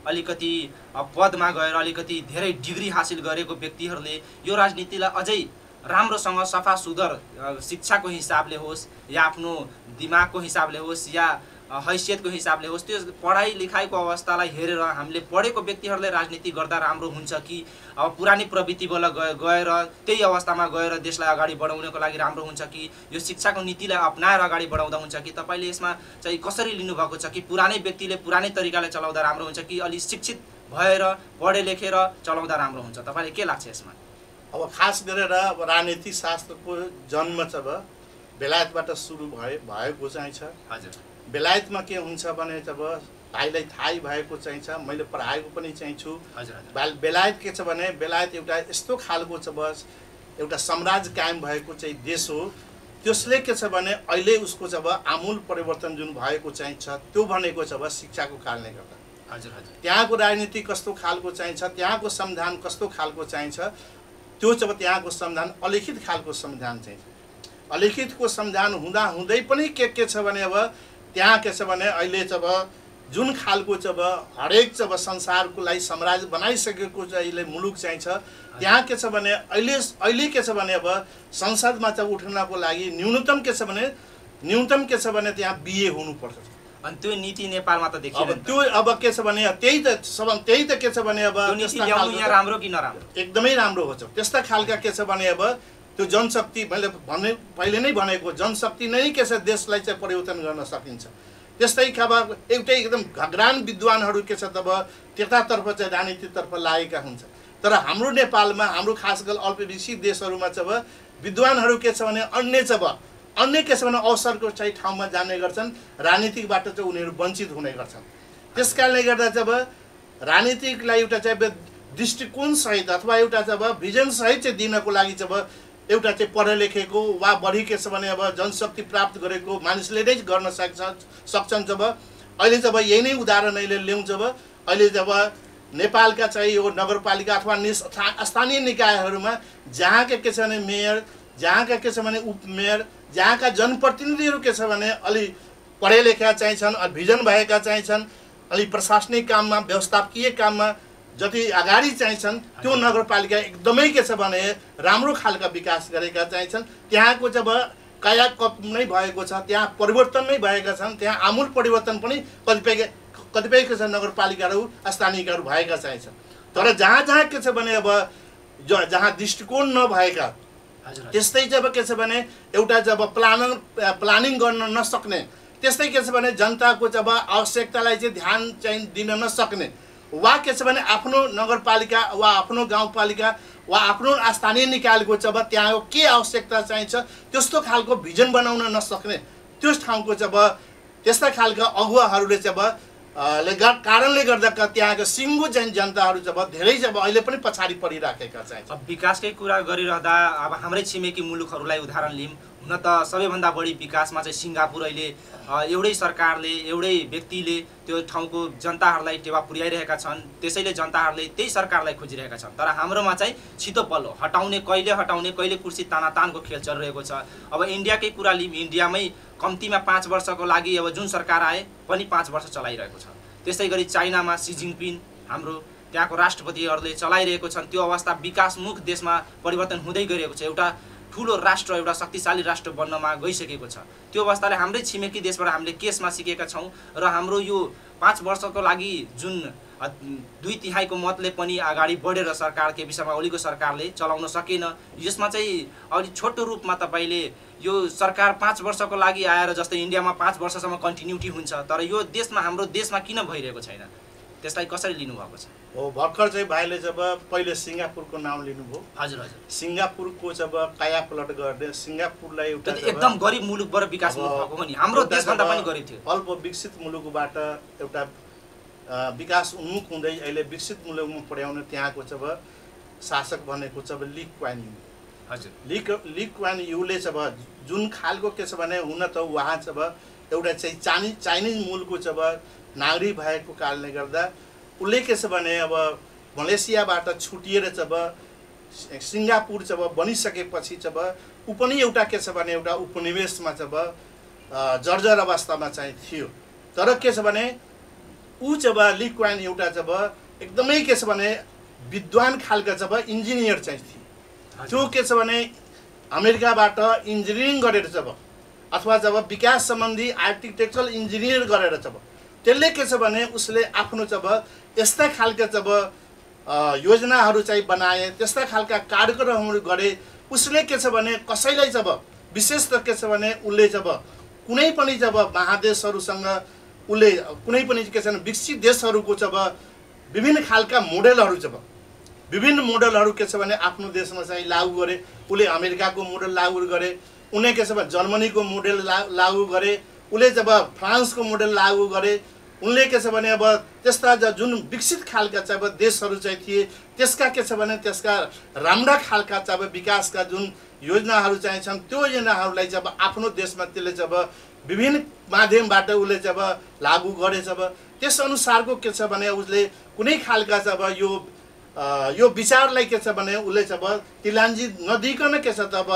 अलिकति पदमा गएर अलिकति धेरै डिग्री हासिल गरेको व्यक्तिहरूले यो राजनीतिलाई अझै राम्रोसँग सफा सुधर शिक्षाको हिसाबले होस् या आफ्नो दिमागको हिसाबले होस् या हैसियतको हिसाबले होस्, त्यो पढाइ लेखाइको अवस्थालाई हेरेर हामीले पढेको व्यक्तिहरूले राजनीति गर्दा राम्रो हुन्छ कि अब पुरानै प्रवृत्तिबाट गएर त्यही अवस्थामा गएर देशलाई अगाडि बढाउनको लागि राम्रो हुन्छ कि यो शिक्षाको नीतिलाई अपनाएर अगाडि बढाउँदा हुन्छ कि तपाईँले यसमा चाहिँ कसरी लिनुभएको छ कि पुरानै व्यक्तिले पुरानै तरिकाले चलाउँदा राम्रो हुन्छ कि अलि शिक्षित भएर पढे लेखेर चलाउँदा राम्रो हुन्छ, तपाईँले के लाग्छ यसमा? अब खास गरेर अब राजनीतिक शास्त्रको जन्म चाहिँ अब बेलायतबाट सुरु भएको चाहिँ छ। हजुर, बेलायतमा के हुन्छ भने अब भाइलाई थाहै भएको चाहिँ छ, मैले पढाएको पनि चाहिँ छु। बेलायत के छ भने बेलायत एउटा यस्तो खालको छ बस एउटा साम्राज्य कायम भएको चाहिँ देश हो। त्यसले के छ भने अहिले उसको चाहिँ अब आमूल परिवर्तन जुन भएको चाहिँ छ त्यो भनेको छ अब शिक्षाको कारणले गर्दा। हजुर हजुर, त्यहाँको राजनीति कस्तो खालको चाहिँ छ, त्यहाँको संविधान कस्तो खालको चाहिँ छ, त्यो चाहिँ अब त्यहाँको संविधान अलिखित खालको संविधान चाहिँ छ। अलिखितको संविधान हुँदा हुँदै पनि के छ भने अब त्यहाँ के छ भने अहिले चाहिँ अब जुन खालको चाहिँ अब हरेक चाहिँ अब संसारको लागि साम्राज्य बनाइसकेको चाहिँ अहिले मुलुक चाहिँ छ, त्यहाँ के छ भने अहिले के छ भने अब संसदमा चाहिँ उठ्नको लागि न्यूनतम के छ भने त्यहाँ बिए हुनुपर्छ। अनि त्यो नीति नेपालमा त देखिएन। त्यो अब के छ भने त्यही त के छ भने अब यहाँ राम्रो कि नराम्रो? एकदमै राम्रो हो। त्यस्ता खालका के छ भने अब त्यो जनशक्ति मैले पहिले नै भनेको जनशक्ति नै के छ देशलाई चाहिँ परिवर्तन गर्न सकिन्छ। त्यस्तै खबर एउटै एकदम घग्रान विद्वानहरू के छ तब त्यतातर्फ चाहिँ राजनीतितर्फ लागेका हुन्छ। तर हाम्रो नेपालमा हाम्रो खास गरी अल्पविकसित देशहरूमा चाहिँ अब विद्वानहरू के छ भने अन्य के छ भने अवसरको चाहिँ ठाउँमा जाने गर्छन्, राजनीतिकबाट चाहिँ उनीहरू वञ्चित हुने गर्छन्। त्यस कारणले गर्दा चाहिँ अब राजनीतिकलाई एउटा चाहिँ दृष्टिकोण सहित अथवा एउटा चाहिँ अब भिजन सहित चाहिँ दिनको लागि चाहिँ अब एउटा चाहिँ पढे लेखेको वा बढी के छ भने अब जनशक्ति प्राप्त गरेको मानिसले नै गर्न सक्छन्। जब अहिले जब यही नै उदाहरण अहिले ल्याउँ, जब अहिले जब नेपालका चाहिँ यो नगरपालिका अथवा स्थानीय निकायहरूमा जहाँका के छ भने मेयर, जहाँका के छ भने उपमेयर, जहाँका जनप्रतिनिधिहरू के छ भने अलि पढे लेखा चाहिँ छन्, भिजन भएका चाहिँ छन्, अलि प्रशासनिक काममा व्यवस्थापकीय काममा जति अगाडि चाहिँ छन् त्यो नगरपालिका एकदमै के छ भने राम्रो खालका विकास गरेका चाहिँ छन्। त्यहाँको जब कायाकल्प नै भएको छ, त्यहाँ परिवर्तन नै भएका छन्, त्यहाँ आमूल परिवर्तन पनि कतिपय के छ नगरपालिकाहरू स्थानीयहरू भएका चाहिँ छन्। तर जहाँ के छ भने अब जहाँ दृष्टिकोण नभएका त्यस्तै जब के छ भने एउटा जब प्लानिङ गर्न नसक्ने, त्यस्तै के छ भने जनताको जब आवश्यकतालाई चाहिँ ध्यान चाहिँ दिन नसक्ने वा के छ भने आफ्नो नगरपालिका वा आफ्नो गाउँपालिका वा आफ्नो स्थानीय निकायको जब त्यहाँको के आवश्यकता चाहिन्छ त्यस्तो खालको भिजन बनाउन नसक्ने त्यस ठाउँको जब त्यस्ता खालका अगुवाहरूले जब कारणले गर्दा त्यहाँको सिङ्गो जनताहरू जब धेरै जब अहिले पनि पछाडि परिराखेका चाहिँ। अब विकासकै कुरा गरिरहँदा अब हाम्रै छिमेकी मुलुकहरूलाई उदाहरण लिउँ, हुन त सबैभन्दा बढी विकासमा चाहिँ सिङ्गापुर अहिले एउटै सरकारले एउटै व्यक्तिले त्यो ठाउँको जनताहरूलाई टेवा पुर्याइरहेका छन्, त्यसैले जनताहरूले त्यही सरकारलाई खोजिरहेका छन्। तर हाम्रोमा चाहिँ छिटो पल्लो हटाउने कहिले कुर्सी तानातानको खेल चलिरहेको छ। अब इन्डियाकै कुरा लिउँ, इन्डियामै कम्तीमा 5 वर्षको लागि अब जुन सरकार आए पनि 5 वर्ष चलाइरहेको छ। त्यस्तै गरी चाइनामा सी जिनपिङ हाम्रो त्यहाँको राष्ट्रपतिहरूले चलाइरहेको छन्। त्यो अवस्था विकासमुख देशमा परिवर्तन हुँदै गइरहेको छ, एउटा ठुलो राष्ट्र, एउटा शक्तिशाली राष्ट्र बन्नमा गइसकेको छ। त्यो अवस्थाले हाम्रै छिमेकी देशबाट हामीले केसमा सिकेका छौँ र हाम्रो यो 5 वर्षको लागि जुन 2/3 मतले पनि अगाडि बढेर सरकार के विषयमा ओलीको सरकारले चलाउन सकेन। यसमा चाहिँ अलि छोटो रूपमा तपाईँले यो सरकार 5 वर्षको लागि आएर जस्तै इन्डियामा 5 वर्षसम्म कन्टिन्युटी हुन्छ, तर यो देशमा हाम्रो देशमा किन भइरहेको छैन? त्यसलाई कसरी लिनुभएको छ? हो, भर्खर चाहिँ भाइले जब पहिले सिङ्गापुरको नाम लिनुभयो। हजुर हजुर। सिङ्गापुरको जब कायापलट गर्ने, सिङ्गापुरलाई एउटा एकदम गरिब मुलुकबाट विकास मुलुक भएको हो नि, हाम्रो देशभन्दा पनि गरिब थियो। अल्प विकसित मुलुकबाट एउटा विकास उन्मुख हुँदै अहिले विकसित मुलुकमा पुर्याउने त्यहाँको जब शासक भनेको जब ली कुवान यू। हजुर। ली कुवान यूले जब जुन खालको के छ भने हुन त उहाँ जब एउटा चाहिँ चाइनिज मूलको जब नागरिक भएको कारणले गर्दा उसले के छ भने अब मलेसियाबाट छुटिएर जब सिङ्गापुर जब बनिसकेपछि जब ऊ पनि एउटा के छ भने एउटा उपनिवेशमा जब जर्जर अवस्थामा चाहिँ थियो। तर के छ भने ऊ जब ली कुवान एउटा जब एकदमै के छ भने विद्वान खालका जब इन्जिनियर चाहिँ थिए। त्यो के छ भने अमेरिकाबाट इन्जिनियरिङ गरेर जब अथवा जब विकास सम्बन्धी आर्किटेक्चरल इन्जिनियर गरेर जब त्यसले के छ भने उसले आफ्नो जब यस्ता खालका जब योजनाहरू चाहिँ बनाए, त्यस्ता खालका कार्यक्रमहरू गरे। उसले के छ भने कसैलाई जब विशेष त के छ भने उसले जब कुनै पनि जब महादेशहरूसँग उसले कुनै पनि के छ भने विकसित देशहरूको जब विभिन्न खालका मोडेलहरू के छ भने आफ्नो देशमा चाहिँ लागू गरे। उसले अमेरिकाको मोडेल लागू गरे, उनले के छ भने जर्मनीको मोडेल लागू गरे, उसले जब फ्रान्सको मोडेल लागू गरे। उनले के छ भने अब त्यस्ता जुन विकसित खालका चाहिँ अब देशहरू चाहिँ थिए त्यसका के छ भने त्यसका राम्रा खालका चाहिँ अब विकासका जुन योजनाहरू चाहिँ छन् त्यो योजनाहरूलाई जब आफ्नो देशमा त्यसले जब विभिन्न माध्यमबाट उसले जब लागू गरे जब त्यसअनुसारको के छ भने उसले कुनै खालका जब यो विचारलाई के छ भने उसले जब तिलान्जी नदिकन के छ तब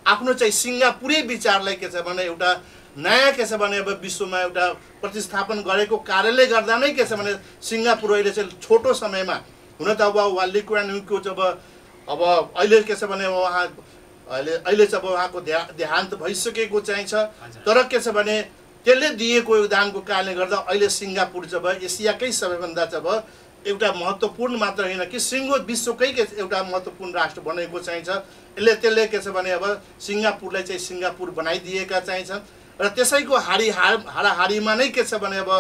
आफ्नो चाहिँ सिङ्गापुरै विचारलाई के छ भने एउटा नयाँ के छ भने अब विश्वमा एउटा प्रतिस्थापन गरेको कारणले गर्दा नै के छ भने सिङ्गापुर अहिले चाहिँ छोटो समयमा हुन त अब ली कुवान यूको जब अब अहिले के छ भने उहाँ अहिले जब उहाँको देहान्त भइसकेको चाहिँ छ। तर के छ भने त्यसले दिएको योगदानको कारणले गर्दा अहिले सिङ्गापुर जब एसियाकै सबैभन्दा जब एउटा महत्त्वपूर्ण मात्र होइन कि सिङ्गो विश्वकै एउटा महत्त्वपूर्ण राष्ट्र बनेको चाहिन्छ। त्यसले के छ भने अब सिङ्गापुरलाई चाहिँ सिङ्गापुर बनाइदिएका चाहिन्छन् र त्यसैको हाराहारीमा नै के छ भने अब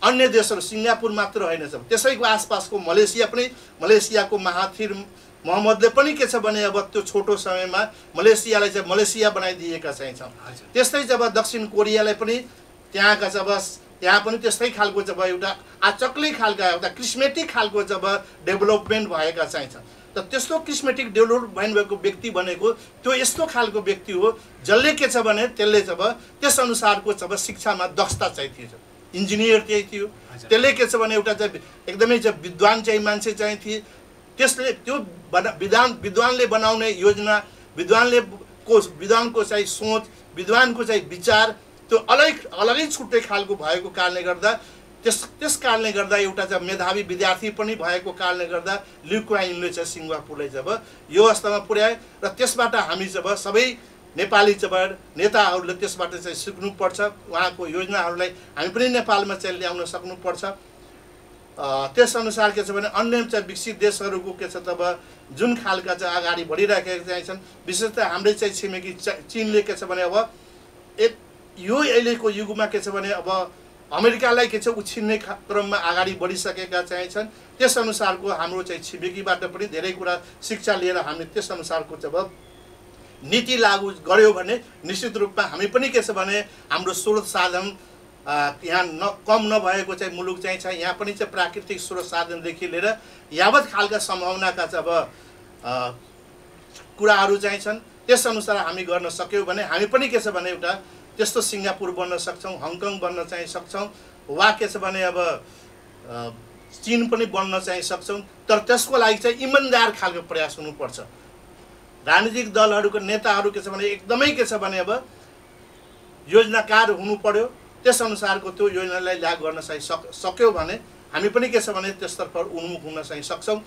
अन्य देशहरू सिङ्गापुर मात्र होइन छ, त्यसैको आसपासको मलेसिया पनि, मलेसियाको महाथिर मोहम्मदले पनि के छ भने अब त्यो छोटो समयमा मलेसियालाई चाहिँ मलेसिया बनाइदिएका चाहिन्छन्। त्यस्तै जब दक्षिण कोरियालाई पनि त्यहाँ पनि त्यस्तै खालको जब एउटा आचक्लै खालका एउटा क्रिस्मेटिक खालको जब डेभलपमेन्ट भएका चाहिन्छ। त त्यस्तो क्रिस्मेटिक डेभलपमेन्ट भएको व्यक्ति भनेको त्यो यस्तो खालको व्यक्ति हो जसले के छ भने त्यसले जब त्यसअनुसारको जब शिक्षामा दक्षता चाहिँ थियो, इन्जिनियर चाहिँ थियो, त्यसले के छ भने एउटा चाहिँ एकदमै चाहिँ विद्वान चाहिँ मान्छे चाहिँ थिए। त्यसले त्यो विद्वानले बनाउने योजना, विद्वानको चाहिँ सोच, विद्वानको चाहिँ विचार त्यो अलगै छुट्टै खालको भएको कारणले गर्दा त्यस कारणले गर्दा एउटा चाहिँ मेधावी विद्यार्थी पनि भएको कारणले गर्दा ली कुवान यूले चाहिँ सिङ्गापुरलाई जब यो अवस्थामा पुर्याए र त्यसबाट हामी जब सबै नेपाली जब नेताहरूले त्यसबाट चाहिँ सिक्नुपर्छ, उहाँको योजनाहरूलाई हामी पनि नेपालमा चाहिँ ल्याउन सक्नुपर्छ। त्यसअनुसार के छ भने अन्य चाहिँ विकसित देशहरूको के छ तब जुन खालका चाहिँ अगाडि बढिरहेका चाहिँ छन्, विशेषतः हाम्रै चाहिँ छिमेकी चीनले के छ भने अब यो अहिलेको युगमा के छ भने अब अमेरिकालाई के छ उछिन्ने क्रममा अगाडि बढिसकेका चाहिँ छन्। त्यसअनुसारको हाम्रो चाहिँ छिमेकीबाट पनि धेरै कुरा शिक्षा लिएर हामीले त्यसअनुसारको जब नीति लागू गर्यो भने निश्चित रूपमा हामी पनि के छ भने हाम्रो स्रोत साधन यहाँ कम नभएको चाहिँ मुलुक चाहिँ छ, यहाँ पनि चाहिँ प्राकृतिक स्रोत साधनदेखि लिएर यावत खालका सम्भावनाका चाहिँ अब कुराहरू चाहिँ छन्। त्यसअनुसार हामी गर्न सक्यौँ भने हामी पनि के छ भने एउटा त्यस्तो सिङ्गापुर बन्न सक्छौँ, हङकङ बन्न चाहिँ सक्छौँ, वा के छ भने अब चीन पनि बन्न चाहिँ सक्छौँ। तर त्यसको लागि चाहिँ इमान्दार खालको प्रयास हुनुपर्छ। राजनीतिक दलहरूको नेताहरू के छ भने एकदमै के छ भने अब योजनाकार हुनु पर्यो। त्यसअनुसारको त्यो योजनालाई लागू गर्न चाहिँ सक्यो भने हामी पनि के छ भने त्यसतर्फ उन्मुख हुन चाहिँ सक्छौँ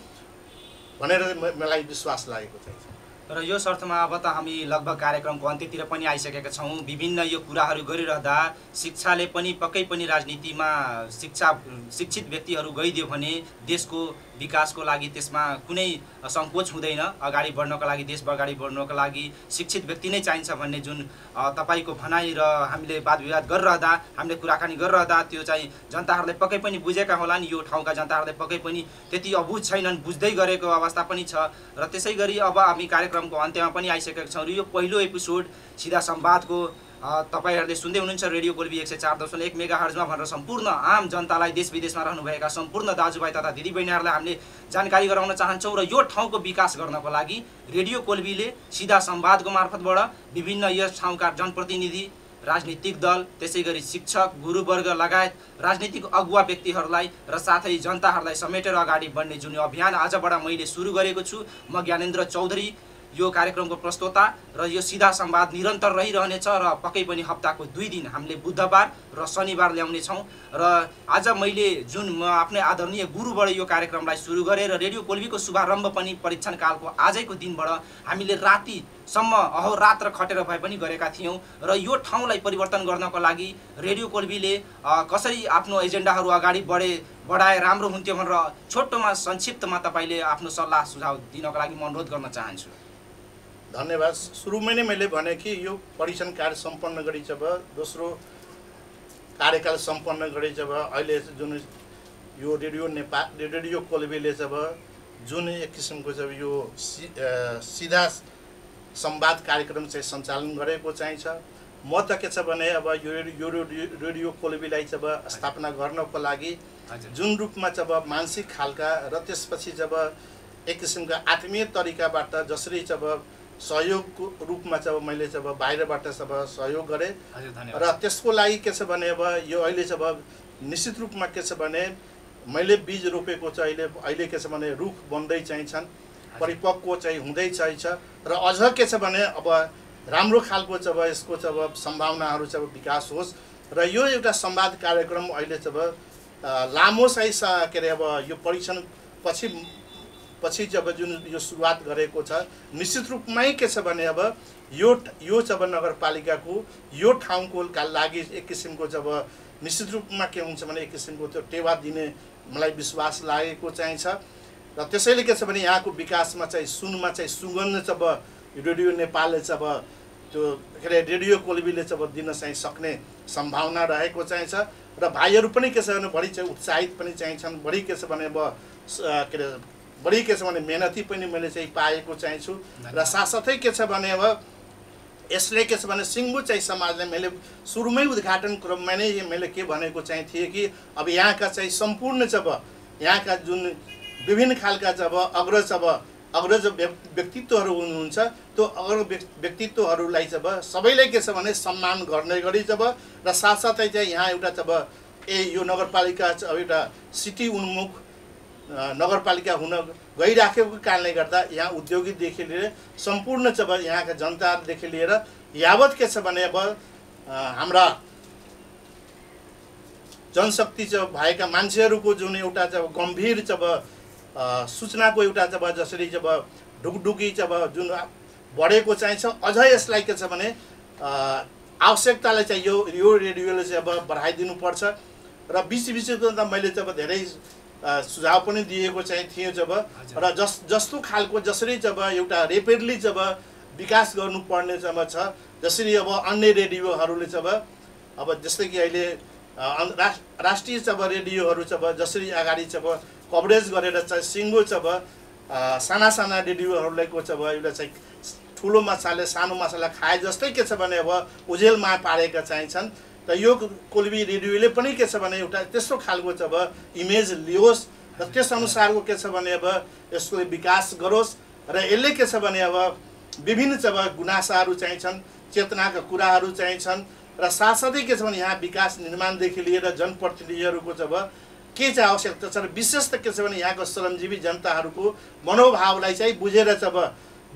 भनेर मलाई विश्वास लागेको चाहिँ। र यो शर्तमा अब त हामी लगभग कार्यक्रमको अन्त्यतिर पनि आइसकेका छौँ। विभिन्न यो कुराहरू गरिरहँदा शिक्षाले पनि पक्कै पनि राजनीतिमा शिक्षित व्यक्तिहरू गइदियो भने देशको विकासको लागि त्यसमा कुनै सङ्कोच हुँदैन। अगाडि बढ्नको लागि, देश अगाडि बढ्नको लागि शिक्षित व्यक्ति नै चाहिन्छ भन्ने जुन तपाईको भनाइ र हामीले वाद विवाद गरिरहँदा, हामीले कुराकानी गरिरहँदा त्यो चाहिँ जनताहरूले पक्कै पनि बुझेका होलान्। यो ठाउँका जनताहरूले पक्कै पनि त्यति अबुझ छैनन्, बुझ्दै गरेको अवस्था पनि छ। र त्यसै गरी अब हामी कार्यक्रमको अन्त्यमा पनि आइसकेका छौँ र यो पहिलो एपिसोड सिधा संवादको तपाईहरूले सुन्दै हुनुहुन्छ रेडियो कोल्बी 104.1 मेगाहर्जमा भनेर सम्पूर्ण आम जनतालाई, देश विदेशमा रहनुभएका सम्पूर्ण दाजुभाइ तथा दिदीबहिनीहरूलाई हामीले जानकारी गराउन चाहन्छौँ। र यो ठाउँको विकास गर्नको लागि रेडियो कोल्बीले सिधा संवादको मार्फतबाट विभिन्न यस ठाउँका जनप्रतिनिधि, राजनीतिक दल, त्यसै गरी शिक्षक, गुरुवर्ग लगायत राजनीतिक अगुवा व्यक्तिहरूलाई र साथै जनताहरूलाई समेटेर अगाडि बढ्ने जुन अभियान आजबाट मैले सुरु गरेको छु। म ज्ञानेन्द्र चौधरी यो कार्यक्रमको प्रस्तोता र यो सिधा संवाद निरन्तर रहिरहनेछ र पक्कै पनि हप्ताको 2 दिन हामीले बुधबार र शनिबार ल्याउनेछौँ। र आज मैले जुन म आफ्नै आदरणीय गुरुबाट यो कार्यक्रमलाई सुरु गरेँ र रेडियो कोल्बीको शुभारम्भ पनि परीक्षण कालको आजैको दिनबाट हामीले रातिसम्म अहोरात्र खटेर भए पनि गरेका थियौँ। र यो ठाउँलाई परिवर्तन गर्नको लागि रेडियो कोल्बीले कसरी आफ्नो एजेन्डाहरू अगाडि बढाए राम्रो हुन्थ्यो भनेर छोटोमा संक्षिप्तमा तपाईँले आफ्नो सल्लाह सुझाव दिनको लागि म अनुरोध गर्न चाहन्छु। धन्यवाद। सुरुमै नै मैले भने कि यो परीक्षण कार्य सम्पन्न गरी जब दोस्रो कार्यकाल सम्पन्न गरी जब अहिले जुन यो रेडियो कोल्बीले जब जुन एक किसिमको जब यो सिधा संवाद कार्यक्रम चाहिँ सञ्चालन गरेको चाहिन्छ, म त के छ भने अब यो रेडियो कोल्बीलाई जब स्थापना गर्नको लागि जुन रूपमा जब मानसिक खालका र त्यसपछि जब एक किसिमका आत्मीय तरिकाबाट जसरी जब सहयोगको रूपमा जब मैले जब बाहिरबाट जब सहयोग गरेँ र त्यसको लागि के छ भने अब यो अहिले जब निश्चित रूपमा के छ भने मैले बीज रोपेको चाहिँ अहिले के छ भने रुख बन्दै चाहिन्छन्, परिपक्व चाहिँ हुँदै चाहिन्छ र अझ के छ भने अब राम्रो खालको जब यसको जब सम्भावनाहरू जब विकास होस् र यो एउटा संवाद कार्यक्रम अहिले जब लामो चाहिँ के अरे अब यो परीक्षण पछि जब जुन यो सुरुवात गरेको छ, निश्चित रूपमै के छ भने अब यो जब नगरपालिकाको यो ठाउँको लागि एक किसिमको जब निश्चित रूपमा के हुन्छ भने एक किसिमको त्यो टेवा दिने मलाई विश्वास लागेको चाहिन्छ। र त्यसैले के छ भने यहाँको विकासमा चाहिँ सुनमा चाहिँ सुगन्ध जब रेडियो नेपालले जब त्यो के अरे रेडियो कोल्बीले जब दिन चाहिँ सक्ने सम्भावना रहेको चाहिन्छ र भाइहरू पनि के छ भने बढी चाहिँ उत्साहित पनि चाहिन्छन्, बढी के छ भने अब के अरे बढी के छ भने मेहनती पनि मैले चाहिँ पाएको चाहिन्छु। र साथसाथै के छ भने अब यसले के छ भने सिङ्गु चाहिँ समाजलाई मैले सुरुमै उद्घाटन क्रममा नै मैले के भनेको चाहिँ थिएँ कि अब यहाँका चाहिँ सम्पूर्ण जब यहाँका जुन विभिन्न खालका जब अग्रज व्यक्तित्वहरू हुनुहुन्छ त्यो अग्रज व्यक्तित्वहरूलाई जब सबैलाई के छ भने सम्मान गर्ने गरी जब र साथसाथै चाहिँ यहाँ एउटा जब यो नगरपालिका अब एउटा सिटी उन्मुख नगरपालिका हुन गइराखेको कारणले गर्दा यहाँ उद्योगीदेखि लिएर सम्पूर्ण जब यहाँका जनतादेखि लिएर यावत के छ भने अब हाम्रा जनशक्ति जब भएका मान्छेहरूको जुन एउटा जब गम्भीर जब सूचनाको एउटा जब जसरी जब ढुकढुकी जब जुन बढेको चाहिन्छ, अझ यसलाई के छ भने आवश्यकतालाई चाहिँ यो रेडियोले चाहिँ अब बढाइदिनुपर्छ। र बिच मैले जब धेरै सुझाव पनि दिएको चाहिँ थियो जब र जस्तो खालको जसरी जब एउटा रेपिडली जब विकास गर्नुपर्ने जब छ, जसरी अब अन्य रेडियोहरूले जब अब जस्तै कि अहिले राष्ट्रिय जब रेडियोहरू जब जसरी अगाडि जब कभरेज गरेर चाहिँ सिङ्गो जब साना रेडियोहरूलाई को जब एउटा चाहिँ ठुलो माछाले सानो माछालाई खाए जस्तै के छ भने अब उजेलमा पारेका चाहिन्छन्। र यो कोल्बी रेडियोले पनि के छ भने एउटा त्यस्तो खालको जब इमेज लियोस् र त्यस अनुसारको के छ भने अब यसको विकास गरोस् र यसले के छ भने अब विभिन्न जब गुनासाहरू चाहिन्छन्, चेतनाका कुराहरू चाहिन्छन् र साथसाथै के छ भने यहाँ विकास निर्माणदेखि लिएर जनप्रतिनिधिहरूको जब के चाहिँ आवश्यकता छ र विशेष त के छ भने यहाँको श्रमजीवी जनताहरूको मनोभावलाई चाहिँ बुझेर जब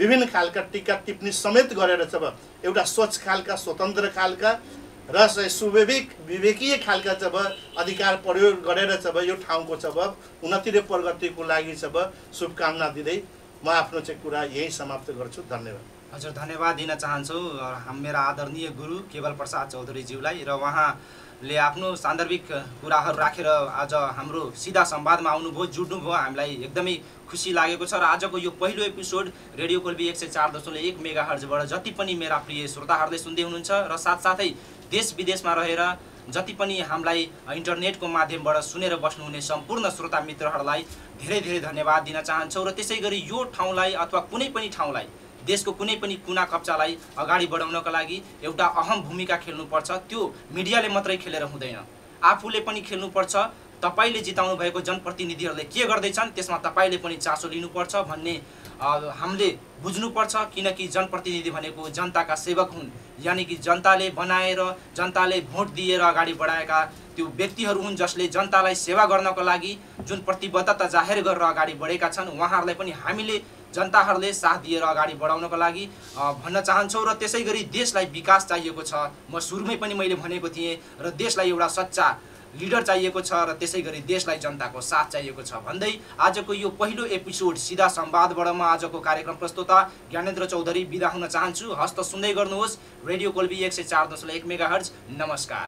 विभिन्न खालका टीका टिप्पणी समेत गरेर जब एउटा स्वच्छ खालका स्वतन्त्र खालका र विवेकीय खालका जब अधिकार प्रयोग गरेर जब यो ठाउँको जब उन्नति र प्रगतिको लागि जब शुभकामना दिँदै म आफ्नो चाहिँ कुरा यही समाप्त गर्छु। धन्यवाद। हजुर, धन्यवाद दिन चाहन्छु मेरा आदरणीय गुरु केवल प्रसाद चौधरीज्यूलाई र उहाँले आफ्नो सान्दर्भिक कुराहरू राखेर आज हाम्रो सिधा संवादमा आउनुभयो, जुट्नुभयो। हामीलाई एकदमै खुसी लागेको छ र आजको यो पहिलो एपिसोड रेडियो कोल्बी 104.1 मेगाहर्जबाट जति पनि मेरा प्रिय श्रोताहरूले सुन्दै हुनुहुन्छ र साथसाथै देश विदेशमा रहेर जति पनि हामीलाई इन्टरनेटको माध्यमबाट सुनेर बस्नुहुने सम्पूर्ण श्रोता मित्रहरूलाई धेरै धेरै धन्यवाद दिन चाहन्छौँ र त्यसै गरी यो ठाउँलाई अथवा कुनै पनि ठाउँलाई, देशको कुनै पनि कुना कप्चालाई अगाडि बढाउनका लागि एउटा अहम भूमिका खेल्नुपर्छ। त्यो मिडियाले मात्रै खेलेर हुँदैन, आफूले पनि खेल्नुपर्छ। तपाईले जिताउनु भएको जनप्रतिनिधिहरूले के गर्दैछन् त्यसमा तपाईले पनि चासो लिनुपर्छ भन्ने हामीले बुझ्नुपर्छ, किनकि जनप्रतिनिधि भनेको जनताका सेवक हुन्। यानि कि जनताले बनाएर, जनताले भोट दिएर अगाडि बढाएका त्यो व्यक्तिहरू हुन् जसले जनतालाई सेवा गर्नको लागि जुन प्रतिबद्धता जाहेर गरेर अगाडि बढेका छन्। उहाँहरूलाई पनि हामीले जनताहरूले साथ दिएर अगाडि बढाउनको लागि भन्न चाहन्छौँ र त्यसै गरी देशलाई विकास चाहिएको छ। म सुरुमै पनि मैले भनेको थिएँ र देशलाई एउटा सच्चा लिडर चाहिएको छ र त्यसै गरी देशलाई जनताको साथ चाहिएको छ भन्दै आजको यो पहिलो एपिसोड सिधा संवादबाट म आजको कार्यक्रम प्रस्तुता ज्ञानेन्द्र चौधरी बिदा हुन चाहन्छु। हस्त सुन्दै गर्नुहोस् रेडियो कोल्बी 104.1 मेगाहर्ज। नमस्कार।